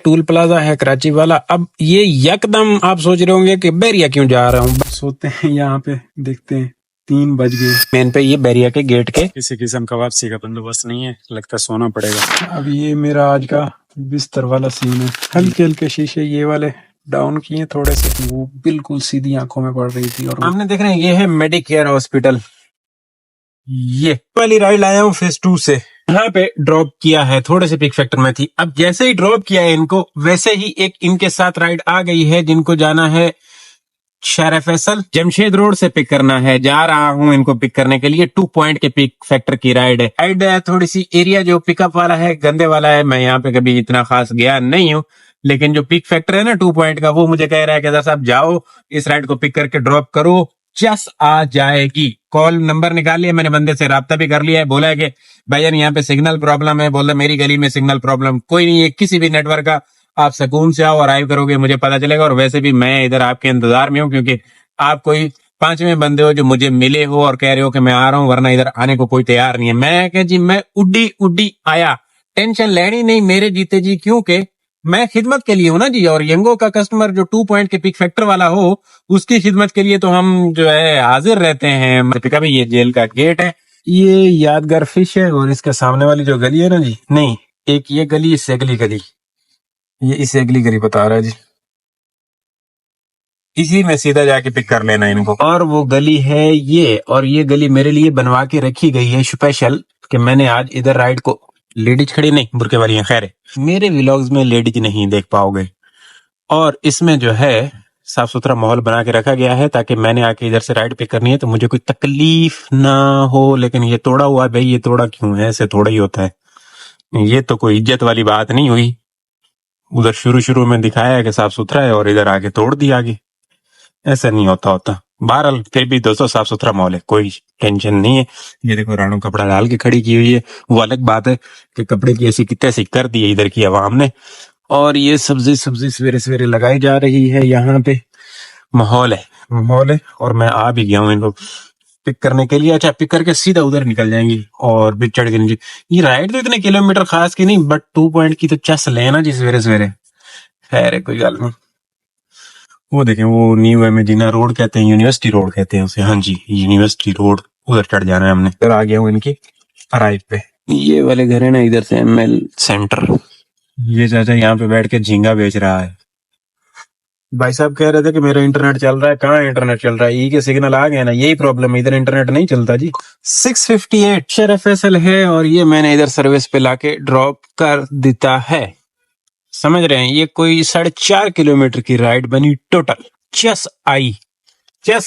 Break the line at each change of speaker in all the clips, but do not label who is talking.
Toll plaza है कराची वाला। अब ये यकदम आप सोच रहे होंगे कि बैरिया क्यों जा रहा हूँ। सोते हैं यहाँ पे, देखते हैं 3 बज गए। मेन पे ये बैरिया के गेट के किसी किस्म का वापसी का बंदोबस्त नहीं है, लगता सोना पड़ेगा। अब ये मेरा आज का बिस्तर वाला सीन है। हल्के हल्के शीशे ये वाले डाउन किए थोड़े से, वो बिल्कुल सीधी आंखों में पड़ रही थी। और हमने देख रहे हैं ये है मेडिकेयर हॉस्पिटल। ये पहली राइड लाया हूँ फेज 2 से। यहाँ पे ड्रॉप किया है, थोड़े से पिक फैक्टर में थी। अब जैसे ही ड्रॉप किया है इनको, वैसे ही एक इनके साथ राइड आ गई है जिनको जाना है शारा फैसल। जमशेद रोड से पिक करना है, जा रहा हूँ इनको पिक करने के लिए। 2 पॉइंट के पिक फैक्टर की राइड है। राइड है थोड़ी सी एरिया जो पिकअप वाला है, गंदे वाला है। मैं यहाँ पे कभी इतना खास गया नहीं हूँ, लेकिन जो पिक फैक्टर है ना 2 पॉइंट का, वो मुझे कह रहा है कि साहब जाओ इस राइड को पिक करके ड्रॉप करो, जस आ जाएगी। कॉल नंबर निकाल लिया मैंने, बंदे से राब्ता भी कर लिया है। बोला है कि भाईजान यहाँ पे सिग्नल प्रॉब्लम है। बोला मेरी गली में सिग्नल प्रॉब्लम कोई नहीं है, किसी भी नेटवर्क का, आप सुकून से आओ, अराइव करोगे मुझे पता चलेगा। और वैसे भी मैं इधर आपके इंतजार में हूँ, क्योंकि आप कोई 5वें बंदे हो जो मुझे मिले हो और कह रहे हो कि मैं आ रहा हूँ, वरना इधर आने को कोई तैयार नहीं है। मैं कह जी मैं उड्डी उड्डी आया, टेंशन लेनी नहीं मेरे जीते जी, क्योंकि मैं खिदमत के लिए हूं ना जी। और यंगो का कस्टमर जो 2 पॉइंट के पिक फैक्टर वाला हो, उसकी खिदमत के लिए तो हम जो है हाजिर रहते हैं। पिकअप ये जेल का गेट है, ये यादगार फिश है। और इसके सामने वाली जो गली है ना जी, नहीं एक ये गली, इससे अगली गली, ये इससे अगली गली बता रहा है जी, इसी में सीधा जाके पिक कर लेना इनको। और वो गली है ये, और ये गली मेरे लिए बनवा के रखी गई है स्पेशल, कि मैंने आज इधर राइड को, लेडीज खड़ी नहीं बुरके वाली है, खैर मेरे व्लॉग्स में लेडीज नहीं देख पाओगे। और इसमें जो है साफ सुथरा माहौल बना के रखा गया है, ताकि मैंने आके इधर से राइड पिक करनी है तो मुझे कोई तकलीफ ना हो। लेकिन ये तोड़ा हुआ भाई, ये तोड़ा क्यों है? ऐसे थोड़ा ही होता है, ये तो कोई इज्जत वाली बात नहीं हुई। उधर शुरू शुरू में दिखाया है कि साफ सुथरा है और इधर आके तोड़ दिया आगे, ऐसा नहीं होता। बहरहाल फिर भी दोस्तों साफ सुथरा माहौल है, कोई टेंशन नहीं है। ये देखो रानू कपड़ा डाल के खड़ी की हुई है, वो अलग बात है कि कपड़े की ऐसी कितने सी कर दी है इधर की आवाम ने। और ये सब्जी सवेरे सवेरे लगाई जा रही है। यहाँ पे माहौल है और मैं आ भी गया हूँ इनको पिक करने के लिए। अच्छा, पिक करके सीधा उधर निकल जाएंगी और भी चढ़ के नीचे। ये राइड तो इतने किलोमीटर खास की नहीं, बट 2 पॉइंट की तो चस लेना जी सवेरे सवेरे। खैर है, कोई गल नहीं। वो देखें, वो न्यू एमेजिना रोड कहते हैं, यूनिवर्सिटी रोड कहते हैं उसे। हाँ जी, यूनिवर्सिटी रोड, उधर चढ़ जाना है हमने। इधर आ गया हूँ इनकी अराइव पे। ये वाले घर है ना इधर से, ML सेंटर। ये चाचा यहाँ पे बैठ के झींगा बेच रहा है। भाई साहब कह रहे थे कि मेरा इंटरनेट चल रहा है। कहाँ इंटरनेट चल रहा है? ई के सिग्नल आ गए ना, यही प्रॉब्लम है, इधर इंटरनेट नहीं चलता जी। 658 शारा फैसल है और ये मैंने इधर सर्विस पे लाके ड्रॉप कर देता है। समझ रहे हैं, ये कोई 4.5 किलोमीटर की राइड बनी टोटल। चस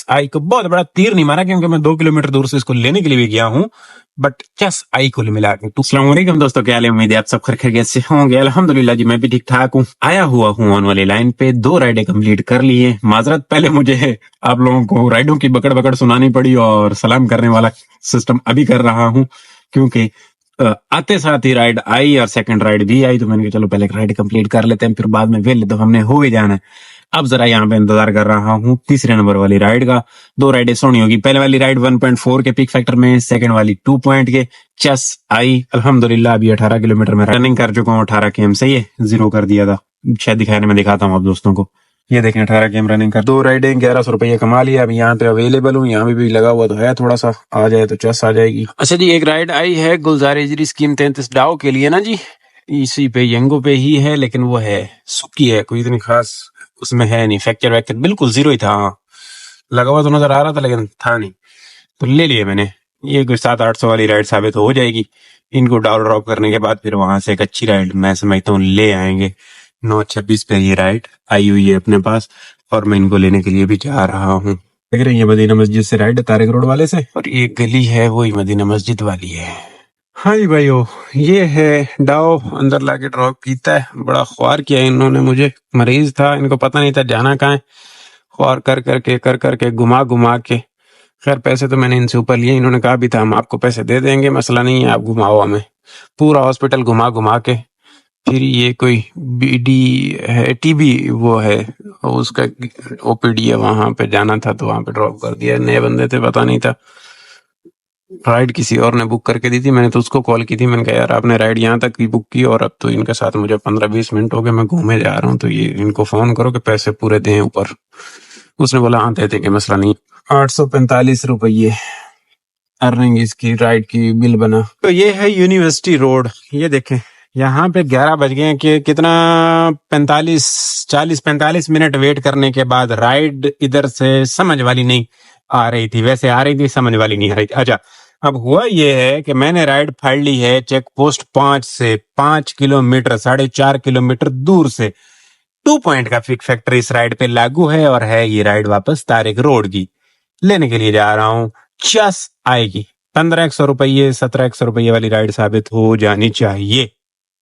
आई को बहुत बड़ा तीर नहीं मारा, क्योंकि मैं 2 किलोमीटर दूर से इसको लेने के लिए भी गया हूँ, बट चस आई को मिला के। अस्सलाम वालेकुम दोस्तों, क्या हाल है? उम्मीद है आप सब खैरियत से होंगे। अल्हम्दुलिल्लाह जी, मैं भी ठीक ठाक हूँ। आया हुआ हूँ ऑन वाली लाइन पे, 2 राइडें कंप्लीट कर ली है। माजरत, पहले मुझे आप लोगों को राइडों की बकड़ बकड़ सुनानी पड़ी और सलाम करने वाला सिस्टम अभी कर रहा हूँ, क्योंकि आते साथ ही राइड आई और सेकंड राइड भी आई, तो मैंने कहा चलो पहले राइड कंप्लीट कर लेते हैं, फिर बाद में वेल तो हमने हो ही जाना है। अब जरा यहाँ पे इंतजार कर रहा हूँ तीसरे नंबर वाली राइड का। 2 राइडें सोनी होगी। पहले वाली राइड 1.4 के पिक फैक्टर में, सेकंड वाली 2 पॉइंट के। चस आई अल्हम्दुलिल्लाह। अभी 18 किलोमीटर में रनिंग कर चुका हूँ। 18 km सही है, 0 कर दिया था, शायद दिखाने में दिखाता हूँ आप दोस्तों को। ये देखें 18 km रनिंग कर, 2 राइडें 1100 रुपये कमा लिया। अभी यहाँ पे अवेलेबल हूँ, यहाँ भी लगा हुआ तो है, थोड़ा सा आ जाए तो चस आ जाएगी। अच्छा जी, एक राइड आई है गुलजार इजरी स्कीम 33 डाओ के लिए ना जी, इसी पे यंगो पे ही है, लेकिन वो है सुक्की है, कोई इतनी खास उसमें है नहीं। फ्रैक्चर वैक्चर बिल्कुल 0 ही था। हाँ, लगा हुआ तो नजर आ रहा था लेकिन था नहीं, तो ले लिए मैंने। ये कोई 700-800 वाली राइड साबित हो जाएगी। इनको डाउन ड्रॉप करने के बाद फिर वहां से एक अच्छी राइड मैं समझता हूँ ले आएंगे। 9:26 पे ये राइड आई हुई है अपने पास और मैं इनको लेने के लिए भी जा रहा हूँ। देख रहे हैं, ये मदीना मस्जिद से राइड तारिक रोड वाले से, और ये गली है वही मदीना मस्जिद वाली है। हाँ जी भाइयों, ये है डाओ, अंदर लाके ड्रॉप कीता है। बड़ा ख्वार किया इन्होंने मुझे, मरीज था, इनको पता नहीं था जाना कहाँ है। ख्वार कर करके घुमा घुमा के, खैर पैसे तो मैंने इनसे ऊपर लिए। इन्होंने कहा भी था हम आपको पैसे दे देंगे, मसला नहीं है, आप घुमाओ हमें। पूरा हॉस्पिटल घुमा घुमा के, फिर ये कोई BD है, TB वो है, उसका OPD है, वहां पे जाना था तो वहां पे ड्रॉप कर दिया। नए बंदे थे, पता नहीं था। राइड किसी और ने बुक करके दी थी, मैंने तो उसको कॉल की थी, मैंने कहा यार आपने राइड यहाँ तक की बुक की और अब तो इनके साथ मुझे 15-20 मिनट हो गए, मैं घूमे जा रहा हूँ, तो ये इनको फोन करो कि पैसे पूरे दें ऊपर। उसने बोला हाँ दे देंगे, मसला नहीं। 845 रुपये अर्निंग इसकी राइड की बिल बना। तो ये है यूनिवर्सिटी रोड, ये देखें यहाँ पे 11 बज गए हैं कि कितना 45 मिनट वेट करने के बाद राइड इधर से समझ वाली नहीं आ रही थी, वैसे आ रही थी, समझ वाली नहीं आ रही थी। अच्छा, अब हुआ ये है कि मैंने राइड फाड़ ली है चेक पोस्ट 5 से 5 किलोमीटर, 4.5 किलोमीटर दूर से। 2 पॉइंट का फिक फैक्टर इस राइड पे लागू है और है ये राइड वापस तारिक रोड की। लेने के लिए जा रहा हूँ, चस आएगी 1500 रुपये, 1700 रुपये वाली राइड साबित हो जानी चाहिए।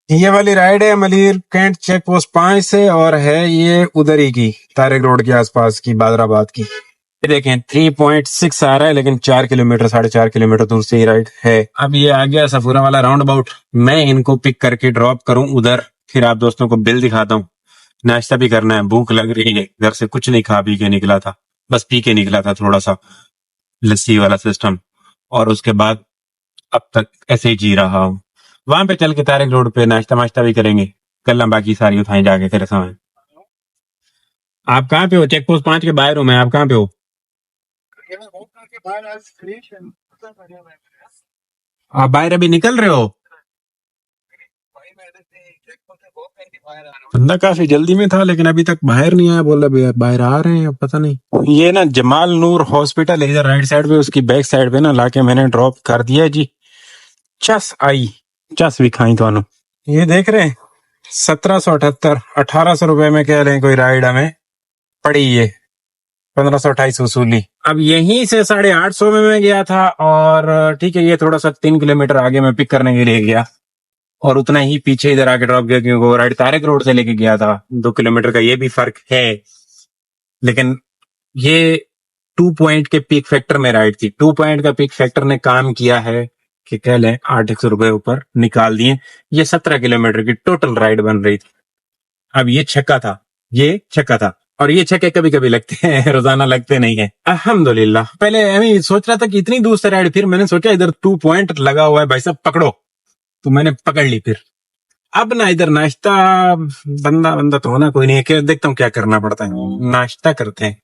ये वाली राइड है मलिर कैंट चेक पोस्ट 5 से और है ये उधर ही की, तारिक रोड के आसपास की, बादराबाद की। ये देखें 3.6 आ रहा है, लेकिन 4 किलोमीटर, 4.5 किलोमीटर दूर से ये राइड है। अब ये आ गया सफूरा वाला राउंड अबाउट, मैं इनको पिक करके ड्रॉप करूं उधर, फिर आप दोस्तों को बिल दिखाता हूँ। नाश्ता भी करना है, भूख लग रही है, घर से कुछ नहीं खा पी के निकला था, बस पी के निकला था थोड़ा सा लस्सी वाला सिस्टम, और उसके बाद अब तक ऐसे ही जी रहा हूँ। वहां पे चल के तारिक रोड पे नाश्ता माश्ता भी करेंगे, कल बाकी सारी उठाई जाके तेरे सामने। आप कहाँ पे हो? चेक पोस्ट 5 के बाहर हूँ मैं, आप कहाँ पे हो? आप बाहर अभी निकल रहे हो? बंदा काफी जल्दी में था लेकिन अभी तक बाहर नहीं आया, बोला भैया बाहर आ रहे हैं, अब पता नहीं। ये ना जमाल नूर हॉस्पिटल है इधर राइट साइड पे, उसकी बैक साइड पे ना लाके मैंने ड्रॉप कर दिया जी। चस आई, चस भी खाई तो। ये देख रहे हैं 1778, 1800 रुपए में कह रहे हैं कोई राइड हमें पड़ी, ये 1528 वसूली। अब यहीं से 850 में मैं गया था, और ठीक है ये थोड़ा सा 3 किलोमीटर आगे मैं पिक करने के लिए गया, और उतना ही पीछे इधर आके ड्रॉप किया, क्योंकि वो राइड तारिक रोड से लेके गया था। 2 किलोमीटर का ये भी फर्क है, लेकिन ये 2 पॉइंट के पीक फैक्टर में राइड थी। 2 पॉइंट का पीक फैक्टर ने काम किया है कि कह लें 800 रुपए ऊपर निकाल दिए। ये 17 किलोमीटर की टोटल राइड बन रही थी। अब ये छक्का था, ये छक्का था, और ये छक्के कभी कभी लगते हैं, रोजाना लगते नहीं है। अल्हम्दुलिल्लाह। पहले मैं सोच रहा था कि इतनी दूर से राइड, फिर मैंने सोचा इधर 2 पॉइंट लगा हुआ है भाई साहब, पकड़ो, तो मैंने पकड़ ली। फिर अब ना इधर नाश्ता, बंदा बंदा तो होना कोई नहीं है, क्या देखता हूँ क्या करना पड़ता है, नाश्ता करते हैं।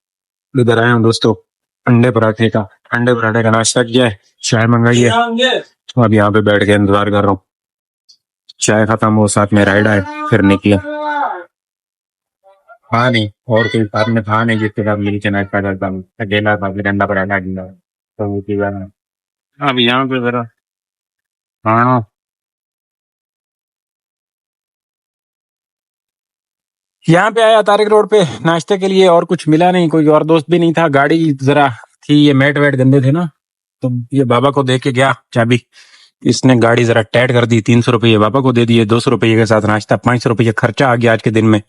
इधर आया हूँ दोस्तों, अंडे पराठे का नाश्ता किया है, चाय मंगाई है, तो अब यहाँ पे बैठ के इंतजार कर रहा हूँ। चाय खत्म हो, साथ में राइड आए, फिर निकले। हाँ नहीं, और कोई साथ में था नहीं जिसके साथ मिल के नाश्ता करता हूँ, अकेला था, फिर अंडा पराठा गिला, तो वो चीज़ है। अब यहाँ पे जरा, हाँ यहाँ पे आया तारिक रोड पे नाश्ते के लिए, और कुछ मिला नहीं, कोई और दोस्त भी नहीं था, गाड़ी जरा थी, ये मैट वैट गंदे थे ना, तो ये बाबा को दे के गया चाबी, इसने गाड़ी जरा टाइट कर दी, 300 रुपये बाबा को दे दिए, 200 रुपये के साथ नाश्ता, 500 रुपये खर्चा आ गया आज के दिन में।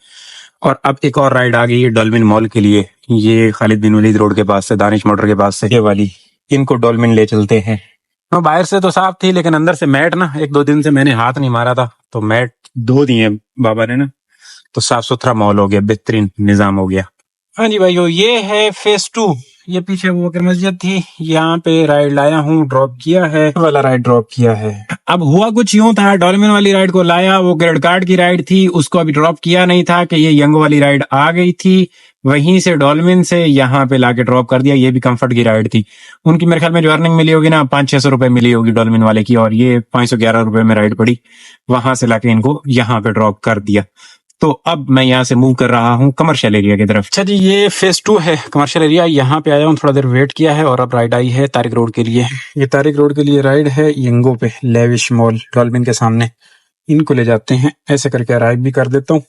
और अब एक और राइड आ गई है डॉल्फिन मॉल के लिए, ये खालिद बिन वलीद रोड के पास से, दानिश मोटर के पास से, ये वाली, इनको डॉल्फिन ले चलते हैं। तो बाहर से तो साफ थी, लेकिन अंदर से मैट ना, 1-2 दिन से मैंने हाथ नहीं मारा था, तो मैट धो दिए बाबा ने ना, तो साफ सुथरा मॉल हो गया, बेहतरीन निजाम हो गया। हाँ जी भाइयों, ये है फेज 2, ये पीछे वो बकर मस्जिद थी, यहाँ पे राइड लाया हूँ, ड्रॉप किया है, वाला राइड ड्रॉप किया है। अब हुआ कुछ यूं था, डॉल्फिन वाली राइड को लाया, वो क्रेडिट कार्ड की राइड थी, उसको अभी ड्रॉप किया नहीं था कि ये यंग वाली राइड आ गई थी, वहीं से डॉल्फिन से यहाँ पे लाके ड्रॉप कर दिया। ये भी कंफर्ट की राइड थी, उनकी मेरे ख्याल में जो अर्निंग मिली होगी ना 500-600 रुपए मिली होगी डॉल्फिन वाले की, और ये 511 रुपए में राइड पड़ी, वहां से लाके इनको यहाँ पे ड्रॉप कर दिया। तो अब मैं यहाँ से मूव कर रहा हूँ कमर्शियल एरिया की तरफ। अच्छा जी, ये फेज 2 है कमर्शियल एरिया, यहाँ पे आया हूँ, थोड़ा देर वेट किया है, और अब राइड आई है तारिक रोड के लिए। ये तारिक रोड के लिए राइड है, यंगो पे लेविश मॉल डॉल्फिन के सामने, इनको ले जाते हैं, ऐसे करके अराइव भी कर देता हूँ।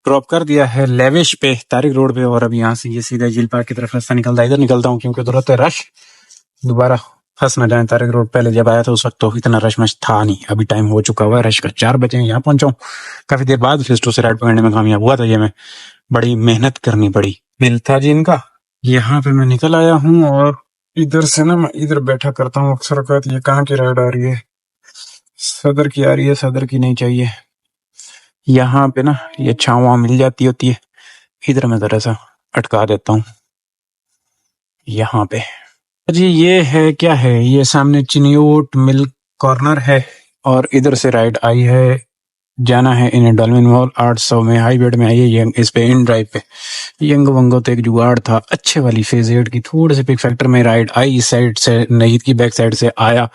ड्रॉप कर दिया है लेविश पे, तारिक रोड पे, और अब यहाँ से ये सीधा झील पार्क की तरफ रास्ता निकलता है, इधर निकलता हूँ क्योंकि जरूरत है रश, दोबारा फंस ना जाए। तारिक रोड पहले जब आया था उस वक्त तो इतना रश मच था नहीं, अभी टाइम हो चुका हुआ है रश का, 4 बजे यहाँ पहुंचा हूँ, काफी देर बाद फेज 2 से राइड पकड़ने में कामयाब हुआ था, ये मैं बड़ी मेहनत करनी पड़ी, बिल था जी इनका। यहाँ पे मैं निकल आया हूँ, और इधर से ना मैं इधर बैठा करता हूँ अक्सर औकात। ये कहाँ की राइड आ रही है? सदर की आ रही है, सदर की नहीं चाहिए, यहाँ पे ना ये छाँव मिल जाती होती है, इधर मैं जरा सा अटका देता हूँ यहाँ पे। जी ये है क्या है, ये सामने चिन्योट मिल्क कॉर्नर है और इधर से राइट आई है, जाना है इन्हें डॉल्फिन मॉल 800 में हाई बेड में आई है यंग, इस पे इन ड्राइव पे यंग वंगो तो एक जुगाड़ था अच्छे वाली फेज 8 की, थोड़े से पिक फैक्टर में राइड आई, इस साइड से नईद की बैक साइड से आया,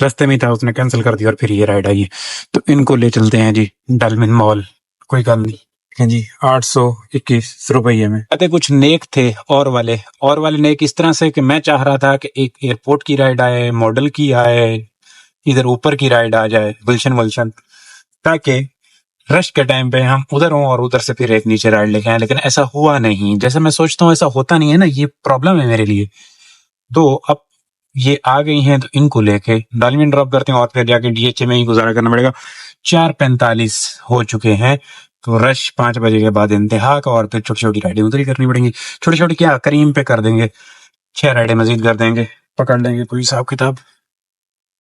रास्ते में ही था उसने कैंसिल कर दिया और फिर ये राइड आई है। तो इनको ले चलते हैं जी डॉल्फिन मॉल, कोई गल नहीं है जी। 821 रुपये में आते कुछ नेक थे और वाले नेक इस तरह से कि मैं चाह रहा था कि एक एयरपोर्ट की राइड आए, मॉडल की आए, इधर ऊपर की राइड आ जाए गुलशन वुलशन, ताकि रश के टाइम पे हम उधर हों और उधर से फिर एक नीचे राइड लेके आए, लेकिन ऐसा हुआ नहीं। जैसे मैं सोचता हूँ ऐसा होता नहीं है ना, ये प्रॉब्लम है मेरे लिए। तो अब ये आ गई हैं तो इनको लेके डालमिन ड्रॉप करते हैं और फिर जाके डीएचए में ही गुजारा करना पड़ेगा। 4:45 हो चुके हैं तो रश 5 बजे के बाद इंतहा का, और फिर छोटी छोटी राइडें उधर ही करनी पड़ेंगी। छोटी छोटी क्या, करीम पे कर देंगे, 6 राइडें मजीद कर देंगे, पकड़ लेंगे कोई हिसाब किताब।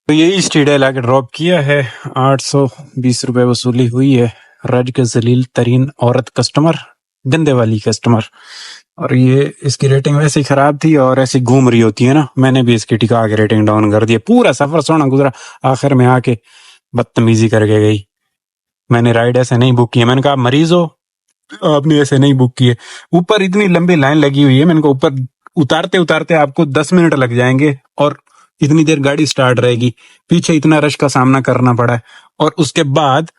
तो यही स्टीडे लाके ड्रॉप किया है, 820 रुपए वसूली हुई है। रज के जलील तरीन औरत कस्टमर, गंदे वाली कस्टमर। और ये इसकी रेटिंग वैसे ही खराब थी और ऐसी घूम रही होती है ना, मैंने भी इसकी टिका के रेटिंग डाउन कर दी। पूरा सफर सोना गुजरा, आखिर में आके बदतमीजी करके गई। मैंने राइड ऐसे नहीं बुक की है, मैंने कहा मरीज हो आपने ऐसे नहीं बुक किए। ऊपर इतनी लंबी लाइन लगी हुई है, मैंने कहा ऊपर उतारते उतारते आपको 10 मिनट लग जाएंगे और इतनी देर गाड़ी स्टार्ट रहेगी, पीछे इतना रश का सामना करना पड़ा है, और उसके बाद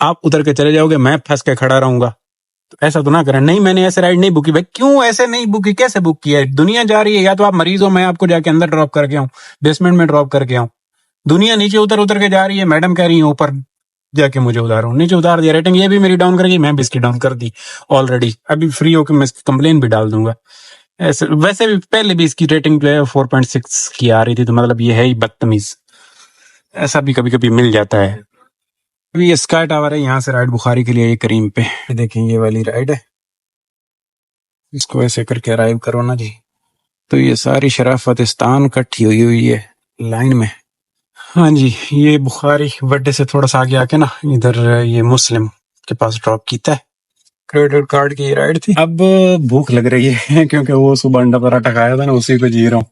आप उतर के चले जाओगे, मैं फंस के खड़ा रहूंगा। तो ऐसा तो ना करें। नहीं मैंने ऐसे राइड नहीं बुक की। भाई क्यों ऐसे नहीं बुक की, कैसे बुक किया है? दुनिया जा रही है, या तो आप मरीज हो, मैं आपको जाके अंदर ड्रॉप करके आऊं, बेसमेंट में ड्रॉप करके आऊं। दुनिया नीचे उतर उतर के जा रही है, मैडम कह रही है ऊपर जाके मुझे उतारो, नीचे उतार दिया। रेटिंग ये भी मेरी डाउन करेगी, मैं भी इसकी डाउन कर दी ऑलरेडी। अभी फ्री होकर मैं इसकी कंप्लेन भी डाल दूंगा। ऐसे वैसे भी पहले भी इसकी रेटिंग जो है 4.6 की आ रही थी, तो मतलब ये है ही बदतमीज। ऐसा भी कभी कभी मिल जाता है। अभी ये स्काई टावर है, यहाँ से राइड बुखारी के लिए ये करीम पे देखें, ये वाली राइड है, इसको ऐसे करके अराइव करो ना जी। तो ये सारी शराफतिस्तान इकट्ठी हुई हुई है लाइन में। हाँ जी, ये बुखारी वड्डे से थोड़ा सा आगे आके ना, इधर ये मुस्लिम के पास ड्रॉप किया है। क्रेडिट कार्ड की राइड थी। अब भूख लग रही है क्योंकि वो सुबह अंडा पराठा खाया था ना, उसी को जी रहा हूँ।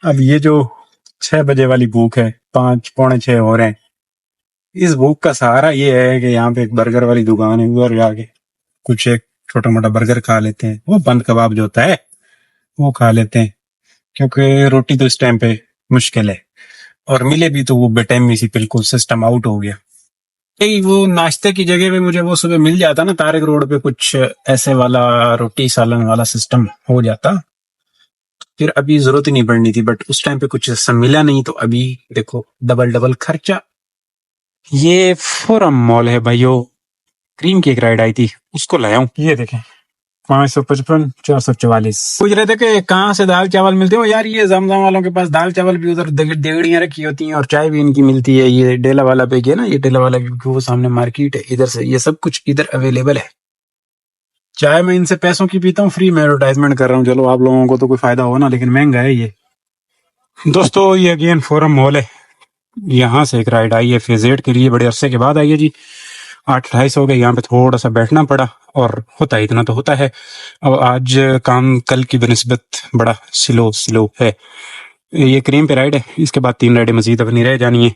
अब ये जो 6 बजे वाली भूख है, 5 पौने 6 हो रहे हैं, इस भूख का सहारा ये है कि यहाँ पे एक बर्गर वाली दुकान है, उधर जाके कुछ एक छोटा मोटा बर्गर खा लेते हैं, वो बंद कबाब जो होता है वो खा लेते हैं, क्योंकि रोटी तो इस टाइम पे मुश्किल है, और मिले भी तो वो बेटाइमी सी, बिल्कुल सिस्टम आउट हो गया। यही वो नाश्ते की जगह पे मुझे वो सुबह मिल जाता ना तारिक रोड पे, कुछ ऐसे वाला रोटी सालन वाला सिस्टम हो जाता, फिर अभी जरूरत ही नहीं पड़नी थी। बट उस टाइम पे कुछ ऐसा मिला नहीं, तो अभी देखो डबल डबल खर्चा। ये फोरम मॉल है भाइयों, क्रीम की एक राइड आई थी, उसको लाया हूँ। ये देखें 555 444। पूछ रहे थे कि कहाँ से दाल चावल मिलते हो यार। ये जमजम वालों के पास दाल चावल भी उधर देगड़ियां रखी होती हैं और चाय भी इनकी मिलती है। ये डेला वाला पे गया ना, ये डेला वाला क्योंकि वो सामने मार्केट है, इधर से ये सब कुछ इधर अवेलेबल है। चाय मैं इनसे पैसों की पीता हूँ, फ्री में एडवर्टाइजमेंट कर रहा हूँ। चलो आप लोगों को तो कोई फायदा हो ना, लेकिन महंगा है ये। दोस्तों ये अगेन फोरम मॉल है, यहाँ से एक राइड आई है फेज 8 के लिए, बड़े अरसे के बाद आई है जी। 8:28 हो गए, यहाँ पे थोड़ा सा बैठना पड़ा, और होता है इतना तो होता है। अब आज काम कल की बनिस्बत बड़ा स्लो स्लो है। ये क्रीम पे राइड है, इसके बाद 3 राइडें मजीद अपनी रह जानी है,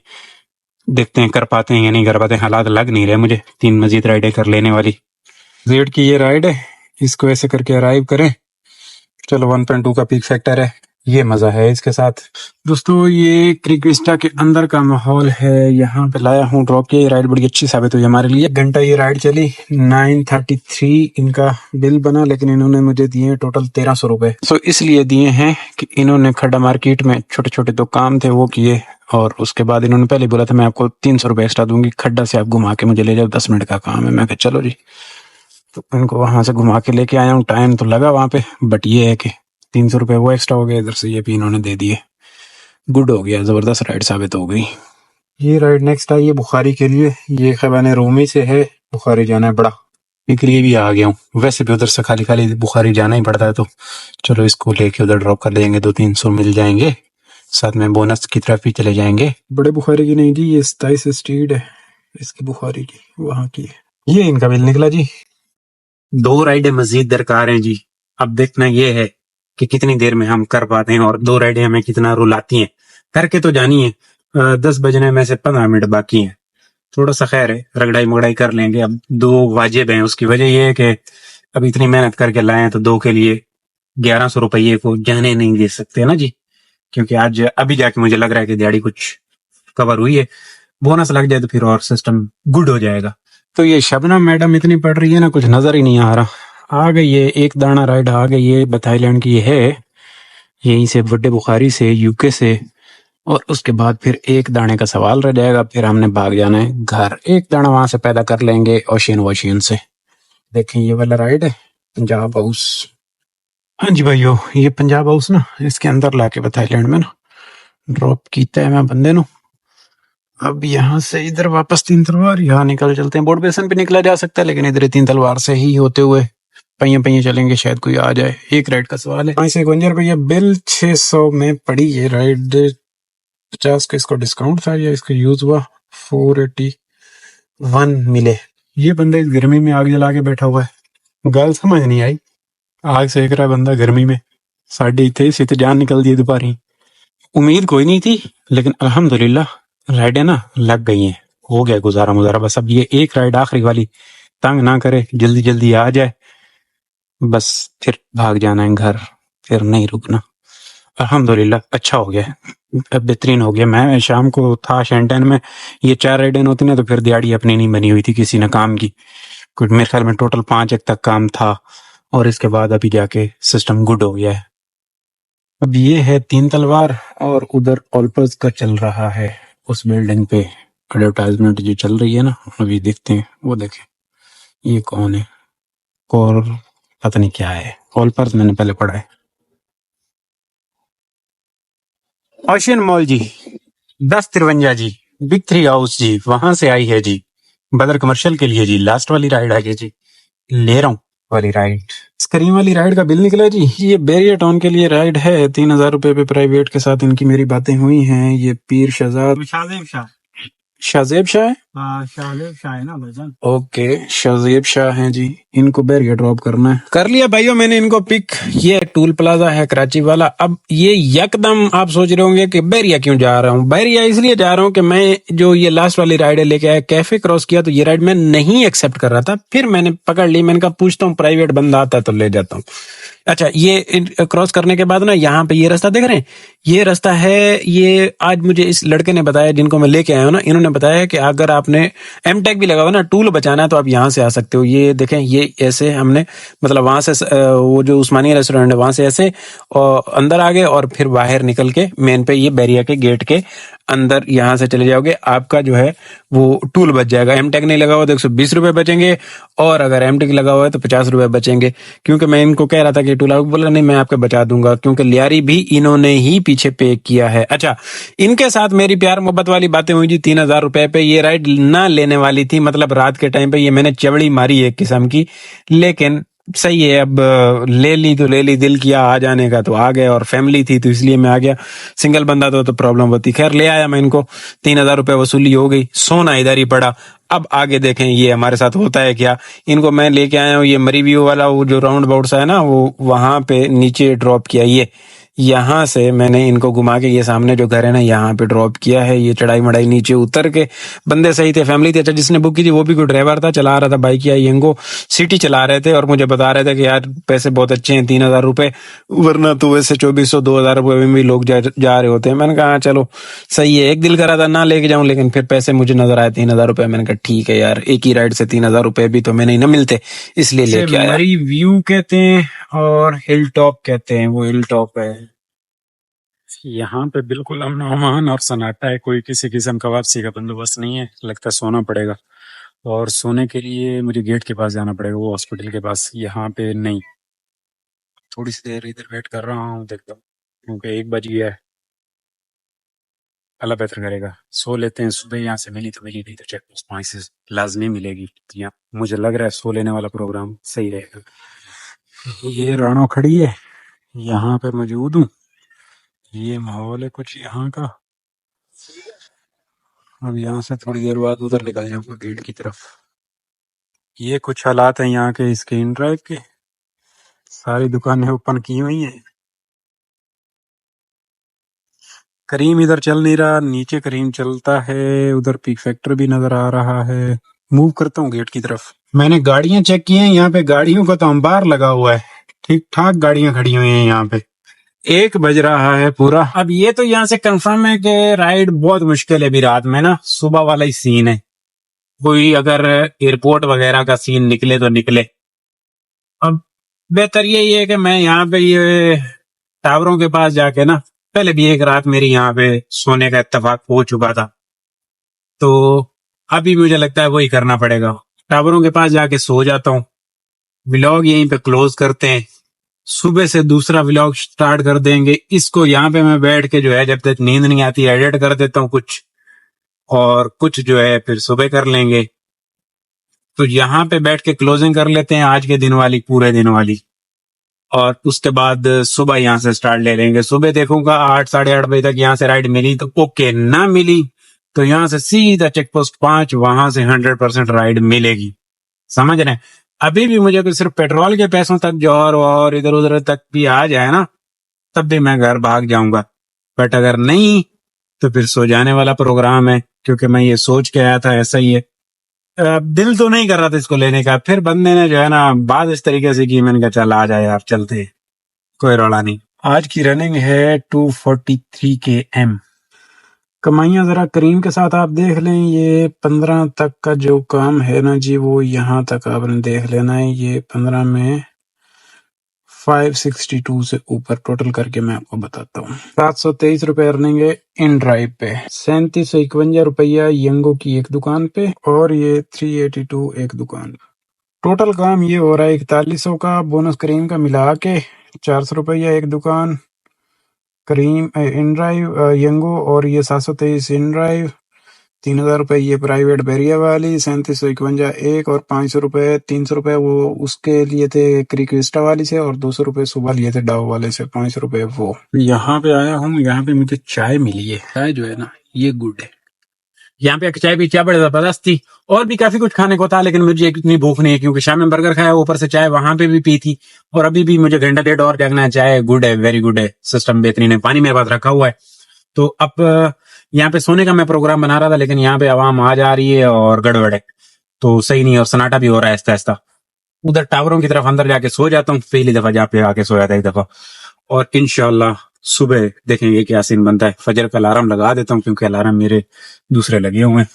देखते हैं कर पाते हैं या नहीं कर पाते हैं। हालात लग नहीं रहे मुझे 3 मजीद राइडें कर लेने वाली। जेड की ये राइड है, इसको ऐसे करके अराइव करें। चलो 1.2 का पीक फैक्टर है, ये मजा है इसके साथ। दोस्तों ये क्रिकविस्टा के अंदर का माहौल है, यहाँ पे लाया हूँ ड्रॉप किया। ये राइड बड़ी अच्छी साबित हुई हमारे लिए। 1 घंटा ये राइड चली, 933 इनका बिल बना, लेकिन इन्होंने मुझे दिए टोटल 1300 रुपए। सो इसलिए दिए हैं कि इन्होंने खड्डा मार्केट में छोटे छोटे 2 काम थे वो किए, और उसके बाद इन्होंने पहले बोला था मैं आपको 300 रुपए एक्स्ट्रा दूंगी, खड्डा से आप घुमा के मुझे ले जाओ, 10 मिनट का काम है। मैं कहा चलो जी, तो इनको वहां से घुमा के लेके आया हूँ। टाइम तो लगा वहां पे, बट ये है कि 300 रुपए वो एक्स्ट्रा हो गए, इधर से ये भी इन्होंने दे दिए। गुड हो गया, जबरदस्त राइड साबित हो गई। ये राइड नेक्स्ट आई है बुखारी के लिए, ये खैबान रूमी से है, बुखारी जाना है बड़ा, के लिए भी आ गया हूँ। वैसे भी उधर से खाली खाली बुखारी जाना ही पड़ता है, तो चलो इसको लेके उधर ड्रॉप कर देंगे, 200-300 मिल जाएंगे, साथ में बोनस की तरफ भी चले जाएंगे। बड़े बुखारी की नहीं जी, ये 27 स्ट्रीट है इसकी बुखारी की, वहां की है। ये इनका बिल निकला जी। 2 राइडें मजीद दरकार हैं जी। अब देखना ये है कि कितनी देर में हम कर पाते हैं और 2 राइडें हमें कितना रुलाती हैं। करके तो जानिए 10 बजने में से 15 मिनट बाकी हैं। थोड़ा सा खैर है, रगड़ाई मगड़ाई कर लेंगे। अब 2 वाजिब हैं, उसकी वजह ये है कि अब इतनी मेहनत करके लाए हैं तो 2 के लिए 1100 रुपये को जाने नहीं दे सकते ना जी। क्योंकि आज अभी जाके मुझे लग रहा है कि दिहाड़ी कुछ कवर हुई है। बोनस लग जाए तो फिर और सिस्टम गुड हो जाएगा। तो ये शबनम मैडम इतनी पढ़ रही है ना, कुछ नजर ही नहीं आ रहा। आ गई है एक दाना राइड, आ गई है थाईलैंड की है, यहीं से बड़े बुखारी से, यूके से। और उसके बाद फिर एक दाने का सवाल रह जाएगा, फिर हमने भाग जाना है घर। एक दाना वहां से पैदा कर लेंगे ओशियन वोशियन से। देखें ये वाला राइड है पंजाब हाउस। हाँ जी भाइयों, ये पंजाब हाउस ना, इसके अंदर लाके थाईलैंड में ना ड्रॉप किया है मैं बंदे नो। अब यहाँ से इधर वापस 3 तलवार यहाँ निकल चलते हैं। बोर्ड बेसन पे निकला जा सकता है, लेकिन इधर 3 तलवार से ही होते हुए पहिए पहिए चलेंगे, शायद कोई आ जाए। एक राइड का सवाल है। 51 रुपया बिल 600 में पड़ी ये राइड। 50 का इसको डिस्काउंट था या इसका यूज हुआ। 481 मिले। ये बंदा इस गर्मी में आग जला के बैठा हुआ है। गल समझ नहीं आई, आग सेक रहा है बंदा गर्मी में। साड़ी थे इसे तो जान निकल दी दोपहरी। उम्मीद कोई नहीं थी, लेकिन अल्हम्दुलिल्लाह राइडें ना लग गई हैं। हो गया गुजारा मुजारा। बस अब ये एक राइड आखिरी वाली तंग ना करे, जल्दी जल्दी आ जाए, बस फिर भाग जाना है घर, फिर नहीं रुकना। अल्हम्दुलिल्लाह अच्छा हो गया, अब बेहतरीन हो गया। मैं शाम को था शेंटन में, ये 4 राइडें होती ना तो फिर दिहाड़ी अपनी नहीं बनी हुई थी किसी ने काम की। कुछ मेरे ख्याल में टोटल 5 एक तक काम था, और इसके बाद अभी जाके सिस्टम गुड हो गया है। अब ये है 3 तलवार, और उधर ऑल्पर्स का चल रहा है उस बिल्डिंग पे एडवर्टाइजमेंट जो चल रही है ना, अभी देखते हैं। वो देखें ये कौन है, और पता नहीं क्या है। ऑल्पर्स मैंने पहले पढ़ा है। ओशियन मॉल जी, 1053 जी, बिग 3 हाउस जी, वहां से आई है जी बदर कमर्शियल के लिए जी। लास्ट वाली राइड आ गई जी, ले रहा हूँ वाली राइड। स्क्रीन वाली राइड का बिल निकला जी। ये बैरियर टाउन के लिए राइड है, 3000 रुपए पे प्राइवेट के साथ इनकी मेरी बातें हुई हैं। ये पीर शहजाद शाहजेब शाह है। शाहजेब शाह है ना भाईजान। ओके, शाहजेब शाह हैं जी। इनको बैरियर ड्रॉप करना है। कर लिया भाइयों मैंने इनको पिक। ये टूल प्लाजा है कराची वाला। अब ये यकदम आप सोच रहे होंगे कि बैरिया क्यों जा रहा हूँ। बैरिया इसलिए जा रहा हूँ कि मैं जो ये लास्ट वाली राइड लेके आया, कैफे क्रॉस किया तो ये राइड मैं नहीं एक्सेप्ट कर रहा था। फिर मैंने पकड़ ली, मैंने कहा पूछता हूँ प्राइवेट बंदा आता है तो ले जाता हूँ। अच्छा, ये क्रॉस करने के बाद ना यहाँ पे ये रास्ता देख रहे हैं, ये रास्ता है। ये आज मुझे इस लड़के ने बताया जिनको मैं लेके आया हूँ ना, इन्होंने बताया कि अगर आपने एमटेक भी लगा हुआ ना, टूल बचाना है तो आप यहाँ से आ सकते हो। ये देखें, ये ऐसे हमने मतलब वहां से वो जो उस्मानिया रेस्टोरेंट है वहां से ऐसे और अंदर आ गए, और फिर बाहर निकल के मेन पे ये बैरिया के गेट के अंदर यहाँ से चले जाओगे। आपका जो है वो टूल बच जाएगा। एमटेक नहीं लगा हुआ तो 120 रुपए बचेंगे, और अगर एमटेक लगा हुआ है तो 50 रुपए बचेंगे। क्योंकि मैं इनको कह रहा था कि टूल, बोला नहीं मैं आपके बचा दूंगा, क्योंकि लियारी भी इन्होंने ही पीछे पे किया है। अच्छा, इनके साथ मेरी प्यार मोहब्बत वाली बातें हुई जी। 3000 रुपए पे ये राइड ना लेने वाली थी, मतलब रात के टाइम पे ये मैंने चवड़ी मारी एक किस्म की, लेकिन सही है, अब ले ली तो ले ली, दिल किया आ जाने का तो आ गए, और फैमिली थी तो इसलिए मैं आ गया। सिंगल बंदा तो प्रॉब्लम होती। खैर ले आया मैं इनको, 3000 रुपए वसूली हो गई, सोना इधर ही पड़ा। अब आगे देखें ये हमारे साथ होता है क्या। इनको मैं लेके आया हूँ, ये मरी व्यू वाला वो जो राउंड अबाउट सा है ना, वो वहां पे नीचे ड्रॉप किया। ये यहाँ से मैंने इनको घुमा के ये सामने जो घर है ना, यहाँ पे ड्रॉप किया है। ये चढ़ाई मढ़ाई नीचे उतर के, बंदे सही थे, फैमिली थी। अच्छा, जिसने बुक की थी वो भी कोई ड्राइवर था, चला रहा था बाइक या यंगो सिटी चला रहे थे, और मुझे बता रहे थे कि यार पैसे बहुत अच्छे हैं, 3000 रुपए, वरना तो वैसे 2400 2000 रुपए में भी लोग जा रहे होते हैं। मैंने कहा चलो सही है। एक दिल करा था ना लेके जाऊं, लेकिन फिर पैसे मुझे नजर आए 3000 रुपए। मैंने कहा ठीक है यार, एक ही राइड से 3000 रुपए भी तो मैंने ही ना मिलते, इसलिए लेके आया। मरी व्यू कहते हैं और हिल टॉप कहते हैं, वो हिल टॉप है। यहाँ पे बिल्कुल अमन अमान और सन्नाटा है, कोई किसी किस्म का वापसी का बंदोबस्त नहीं है। लगता है सोना पड़ेगा, और सोने के लिए मुझे गेट के पास जाना पड़ेगा, वो हॉस्पिटल के पास। यहाँ पे नहीं, थोड़ी सी देर इधर वेट कर रहा हूँ, देखता हूँ, क्योंकि 1 बज गया है। अल्लाह बेहतर करेगा, सो लेते हैं। सुबह यहाँ से मिली तो मिली, नहीं तो चेक पोस्ट वहीं से लाजमी मिलेगी। तो यहाँ मुझे लग रहा है सो लेने वाला प्रोग्राम सही रहेगा। ये रानो खड़ी है, यहाँ पे मौजूद हूँ। ये माहौल है कुछ यहाँ का। अब यहाँ से थोड़ी देर बाद उधर निकल जाऊंगा गेट की तरफ। ये कुछ हालात हैं यहाँ के, इसके इन ड्राइव के। सारी दुकानें ओपन की हुई हैं, करीम इधर चल नहीं रहा, नीचे करीम चलता है, उधर पीक फैक्टर भी नजर आ रहा है। मूव करता हूँ गेट की तरफ। मैंने गाड़ियां चेक की हैं, यहाँ पे गाड़ियों का तो अंबार लगा हुआ है, ठीक ठाक गाड़ियां खड़ी हुई हैं यहाँ पे। 1 बज रहा है पूरा। अब ये तो यहाँ से कंफर्म है कि राइड बहुत मुश्किल है अभी रात में ना, सुबह वाला ही सीन है। कोई अगर एयरपोर्ट वगैरह का सीन निकले तो निकले। अब बेहतर यही है कि मैं यहाँ पे ये टावरों के पास जाके ना, पहले भी एक रात मेरी यहाँ पे सोने का इत्तेफाक हो चुका था, तो अभी मुझे लगता है वही करना पड़ेगा। टावरों के पास जाके सो जाता हूँ, व्लॉग यहीं पे क्लोज करते हैं, सुबह से दूसरा व्लॉग स्टार्ट कर देंगे। इसको यहाँ पे मैं बैठ के जो है, जब तक नींद नहीं आती एडिट कर देता हूँ कुछ, और कुछ जो है फिर सुबह कर लेंगे। तो यहाँ पे बैठ के क्लोजिंग कर लेते हैं आज के दिन वाली, पूरे दिन वाली, और उसके बाद सुबह यहाँ से स्टार्ट ले लेंगे। सुबह देखूंगा 8 साढ़े 8 बजे तक यहाँ से राइड मिली तो ओके, ना मिली तो यहाँ से सीधा चेक पोस्ट 5, वहां से 100% राइड मिलेगी। समझ रहे हैं? अभी भी मुझे सिर्फ पेट्रोल के पैसों तक जो और इधर उधर तक भी आ जाए ना, तब भी मैं घर भाग जाऊंगा। बट अगर नहीं तो फिर सो जाने वाला प्रोग्राम है, क्योंकि मैं ये सोच के आया था ऐसा ही है। दिल तो नहीं कर रहा था इसको लेने का, फिर बंदे ने जो है ना बात इस तरीके से की, मैंने कहा चल आ जाए यार, चलते हैं, कोई रोला नहीं। आज की रनिंग है 243 km। कमाइयां जरा करीम के साथ आप देख लें। ये 15 तक का जो काम है ना जी, वो यहाँ तक आपने देख लेना है। ये 15 में 562 से ऊपर टोटल करके मैं आपको बताता हूँ। 723 रुपए अर्निंग है इन ड्राइव पे, 3751 रुपया यंगो की एक दुकान पे, और ये 382 एक दुकान पे। टोटल काम ये हो रहा है 4100 का, बोनस करीम का मिला के 400 रुपया एक दुकान, करीम इन ड्राइव यंगो, और ये 723 इन ड्राइव, 3000 रुपए ये प्राइवेट बैरिया वाली, 3751 एक, और 500 रुपए 300 रुपए वो उसके लिए थे क्रिकविस्टा वाली से, और 200 रुपए सुबह लिए थे डाव वाले से, 500 रुपए वो। यहाँ पे आया हूँ, यहाँ पे मुझे चाय मिली है। चाय जो है ना ये गुड है। यहाँ पे चाय भी क्या बड़ी जबरदस्त थी, और भी काफी कुछ खाने को था, लेकिन मुझे इतनी भूख नहीं है, क्योंकि शाम में बर्गर खाया, ऊपर से चाय वहां पे भी पी थी, और अभी भी मुझे घंटा डेढ़ और जागना है। चाय गुड है, वेरी गुड है, सिस्टम बेहतरीन है, पानी मेरे पास रखा हुआ है। तो अब यहाँ पे सोने का मैं प्रोग्राम बना रहा था, लेकिन यहाँ पे आवाम आ जा रही है और गड़बड़ है, तो सही नहीं है, और सन्नाटा भी हो रहा है आहिस्ता आहिस्ता। उधर टावरों की तरफ अंदर जाके सो जाता हूँ, पहली दफा जहाँ पे आके सोया था एक दफा, और इंशाल्लाह सुबह देखेंगे क्या सीन बनता है। फजर का अलार्म लगा देता हूँ, क्योंकि अलार्म मेरे दूसरे लगे हुए हैं।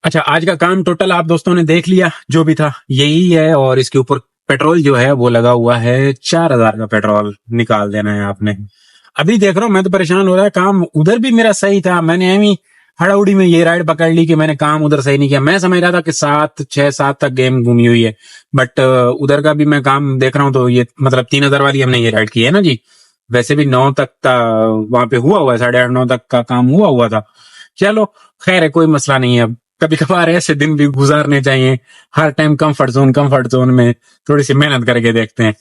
अच्छा, आज का काम टोटल आप दोस्तों ने देख लिया, जो भी था यही है, और इसके ऊपर पेट्रोल जो है वो लगा हुआ है 4000 का पेट्रोल निकाल देना है आपने। अभी देख रहा हूँ मैं तो परेशान हो रहा है, काम उधर भी मेरा सही था, मैंने एमी हड़ाउड़ी में ये राइड पकड़ ली कि मैंने काम उधर सही नहीं किया। मैं समझ रहा था कि 7 6 7 तक गेम घूमी हुई है, बट उधर का भी मैं काम देख रहा हूँ, तो ये मतलब 3000 वाली हमने ये राइड की है ना जी। वैसे भी 9 तक का वहां पे हुआ हुआ है, 8:30 9 तक का काम हुआ हुआ था। चलो खैर है, कोई मसला नहीं है। कभी कभार ऐसे दिन भी गुजारने चाहिए, हर टाइम कंफर्ट जोन में थोड़ी सी मेहनत करके देखते हैं।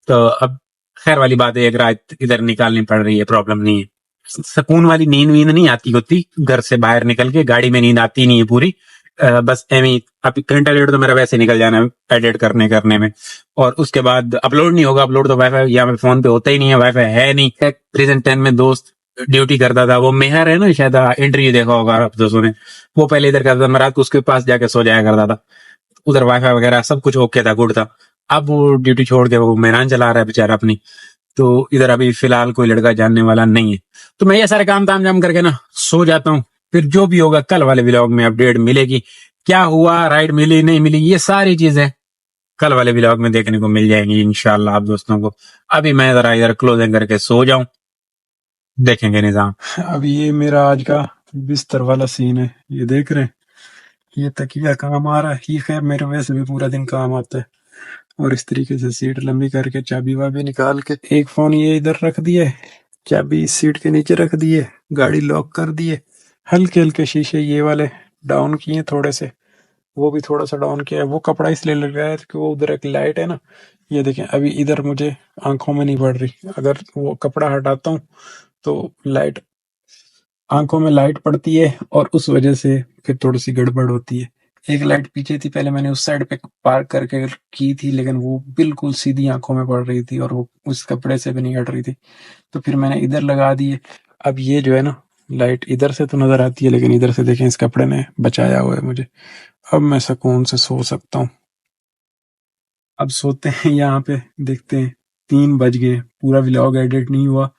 तो अब खैर वाली बात है, एक रात इधर निकालनी पड़ रही है, प्रॉब्लम नहीं है। सुकून वाली नींद वींद नहीं आती होती, घर से बाहर निकल के गाड़ी में नींद आती नहीं है पूरी। बस एमी अब घंटा डेढ़ तो मेरा वैसे निकल जाना है एडिट करने में, और उसके बाद अपलोड नहीं होगा। अपलोड तो वाईफाई या मेरे फोन पे होता ही नहीं है, वाईफाई है नहीं। प्रेजेंट टाइम में दोस्त ड्यूटी करता था, वो मेहर है ना, शायद इंटरव्यू देखा होगा आप दोस्तों ने, वो पहले इधर करता था, मैं रात को उसके पास जाके सो जाया करता था। उधर वाईफाई वगैरह सब कुछ ओके था, गुड था। अब वो ड्यूटी छोड़ के वो मेहरान चला रहा है बेचारा अपनी, तो इधर अभी फिलहाल कोई लड़का जानने वाला नहीं है। तो मैं ये सारे काम ताम जाम करके ना सो जाता हूँ, फिर जो भी होगा कल वाले व्लॉग में अपडेट मिलेगी। क्या हुआ, राइड मिली नहीं मिली, ये सारी चीजें कल वाले व्लॉग में देखने को मिल जाएंगी इंशाल्लाह आप दोस्तों को। अभी मैं जरा इधर क्लोजिंग करके सो जाऊं, देखेंगे निजाम। अभी ये मेरा आज का बिस्तर वाला सीन है, ये देख रहे हैं, ये तकिया काम आ रहा है, ये खैर मेरे वैसे भी पूरा दिन काम आता है। और इस तरीके से सीट लंबी करके चाबी वाबी निकाल के, एक फोन ये इधर रख दिए, चाबी इस सीट के नीचे रख दिए, गाड़ी लॉक कर दिए, हल्के हल्के शीशे ये वाले डाउन किए थोड़े से, वो भी थोड़ा सा डाउन किया है। वो कपड़ा इसलिए लगाया है कि वो उधर एक लाइट है ना, ये देखें अभी इधर मुझे आंखों में नहीं पड़ रही, अगर वो कपड़ा हटाता हूँ तो लाइट आंखों में लाइट पड़ती है, और उस वजह से फिर थोड़ी सी गड़बड़ होती है।
एक लाइट पीछे थी, पहले मैंने उस साइड पे पार्क करके की थी, लेकिन वो बिल्कुल सीधी आंखों में पड़ रही थी और वो उस कपड़े से भी नहीं हट रही थी, तो फिर मैंने इधर लगा दी है। अब ये जो है ना, लाइट इधर से तो नजर आती है, लेकिन इधर से देखें इस कपड़े ने बचाया हुआ है मुझे। अब मैं सुकून से सो सकता हूँ। अब सोते हैं यहाँ पे, देखते हैं। 3 बज गए, पूरा व्लॉग एडिट नहीं हुआ,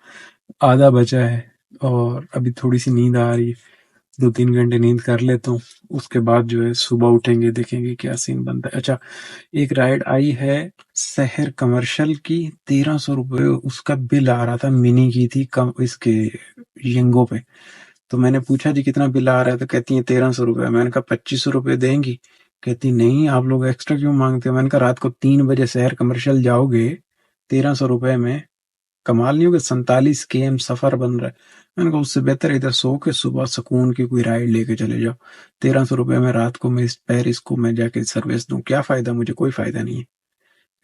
आधा बचा है, और अभी थोड़ी सी नींद आ रही है। 2-3 घंटे नींद कर लेता हूँ, उसके बाद जो है सुबह उठेंगे, देखेंगे क्या सीन बनता है। अच्छा, एक राइड आई है शहर कमर्शियल की, 1300 रुपये उसका बिल आ रहा था, मिनी की थी, कम इसके यंगो पे। तो मैंने पूछा जी कितना बिल आ रहा है, तो कहती है 1300 रुपये। मैंने कहा 2500 रुपये देंगी? कहती नहीं, आप लोग एक्स्ट्रा क्यों मांगते हो? मैंने कहा रात को 3 बजे शहर कमर्शियल जाओगे 1300 रुपये में, कमाल नहीं होगा? 47 km सफर बन रहा है। मैंने कहा उससे बेहतर इधर सो के सुबह सुकून की कोई राइड लेके चले जाओ। 1300 रुपये में रात को मैं इस पेरिस को मैं जाके सर्विस दूं, क्या फायदा? मुझे कोई फायदा नहीं है।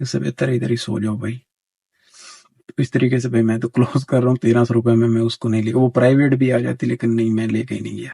इससे बेहतर इधर ही सो जाओ भाई। इस तरीके से भाई मैं तो क्लोज कर रहा हूँ। 1300 रुपये में मैं उसको नहीं ले, वो प्राइवेट भी आ जाती, लेकिन नहीं, मैं लेके ही नहीं गया।